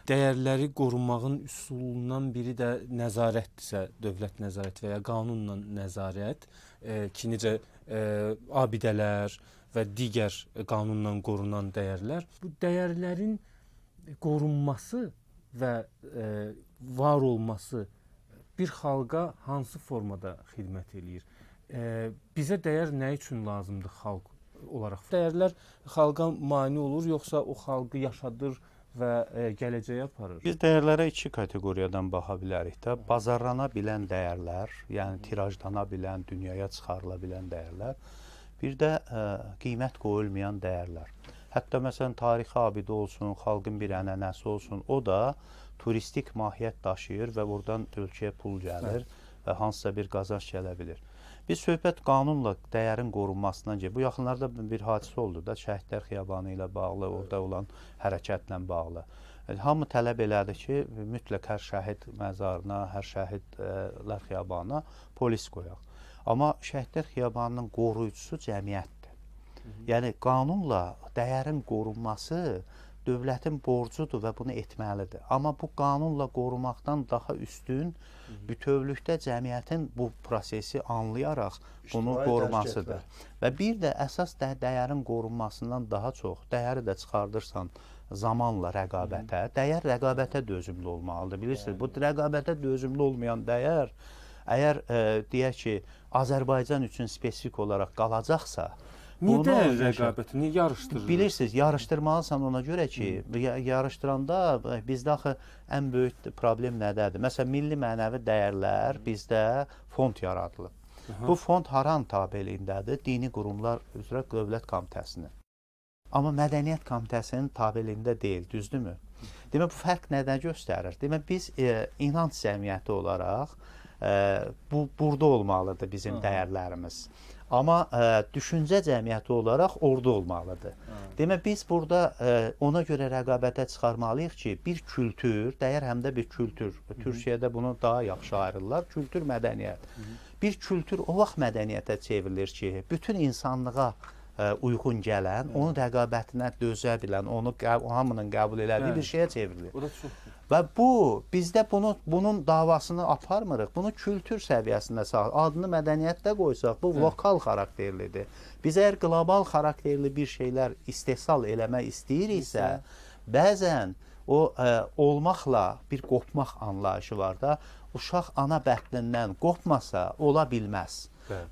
Dəyərləri qorunmağın üsulundan biri də nəzarətdirsə, dövlət nəzarəti və ya qanunla nəzarət, ki necə abidələr və digər qanunla qorunan dəyərlər, bu dəyərlərin qorunması və var olması bir xalqa hansı formada xidmət eləyir? Bizə dəyər nə üçün lazımdır xalq olaraq? Dəyərlər xalqa mane olur, yoxsa o xalqı yaşadır və gələcəyə aparır? Biz dəyərlərə iki kateqoriyadan baxa bilərik də. Bazarlana bilən dəyərlər, yəni tirajlana bilən, dünyaya çıxarıla bilən dəyərlər. Bir də qiymət qoyulmayan dəyərlər. Hətta məsələn, tarixi abidə olsun, xalqın bir ənənəsi olsun, o da turistik mahiyyət daşıyır və oradan ölkəyə pul gəlir və hansısa bir qazanc gələ bilir. Biz söhbət qanunla dəyərin qorunmasından gedir. Bu yaxınlarda bir hadisə oldu da, Şəhidlər Xiyabanı ilə bağlı, orada olan hərəkətlə bağlı. Hamı tələb elədi ki, mütləq hər şəhid məzarına, hər Şəhidlər Xiyabanına polis qoyaq. Amma Şəhidlər Xiyabanının qoruyucusu cəmiyyətdir. Yəni, qanunla dəyərin qorunması dövlətin borcudur və bunu etməlidir. Amma bu qanunla qorumaqdan daha üstün bütövlükdə cəmiyyətin bu prosesi anlayaraq bunu qorumasıdır. Və bir də əsas dəyərin qorunmasından daha çox, dəyəri də çıxardırsan zamanla rəqabətə, dəyər rəqabətə dözümlü olmalıdır. Bilirsiniz, bu rəqabətə dözümlü olmayan dəyər, əgər deyək ki, Azərbaycan üçün spesifik olaraq qalacaqsa, Niyə dəyər rəqabəti, niyə yarışdırır? Bilirsiniz, yarışdırmalısan ona görə ki, yarışdıranda bizdə axı ən böyük problem nədədir? Məsələn, milli mənəvi dəyərlər bizdə fond yaradılıb. Bu fond haran tabeliyindədir? Dini qurumlar üzrə Dövlət Komitəsinin. Amma Mədəniyyət Komitəsinin tabeliyində deyil, düzdürmü? Demək, bu fərq nədən göstərir? Demək, biz inanc cəmiyyəti olaraq burada olmalıdır bizim dəyərlərimiz. Amma düşüncə cəmiyyəti olaraq orada olmalıdır. Demək, biz burada ona görə rəqabətə çıxarmalıyıq ki, bir kültür, dəyər həm də bir kültür. Türkiyədə bunu daha yaxşı ayırırlar. Kültür, mədəniyyət. Bir kültür o vaxt mədəniyyətə çevrilir ki, bütün insanlığa uyğun gələn, onun rəqabətinə dözə bilən, onu hamının qəbul elədiyi bir şeyə çevrilir. Və bizdə bunun davasını aparmırıq. Bunu kültür səviyyəsində adını mədəniyyətdə qoysaq, bu lokal xarakterlidir. Biz əgər qlobal xarakterli bir şeylər istehsal eləmək istəyiriksə, bəzən o olmaqla bir qopmaq anlayışı var da, uşaq ana bətnindən qopmasa ola bilməz.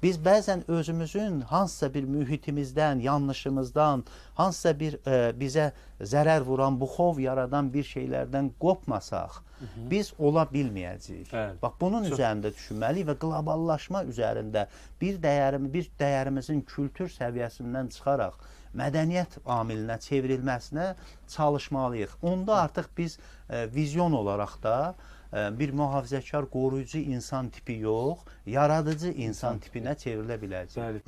Biz bəzən özümüzün hansısa bir mühitimizdən, yanlışımızdan, hansısa bir bizə zərər vuran, buxov yaradan bir şeylərdən qopmasaq, biz ola bilməyəcəyik. Bax, bunun üzərində düşünməliyik və qloballaşma üzərində bir dəyərimizin kültür səviyyəsindən çıxaraq mədəniyyət amilinə çevrilməsinə çalışmalıyıq. Onda artıq biz vizyon olaraq da bir mühafizəkar, qoruyucu insan tipi yox, yaradıcı insan tipinə çevrilə biləcək.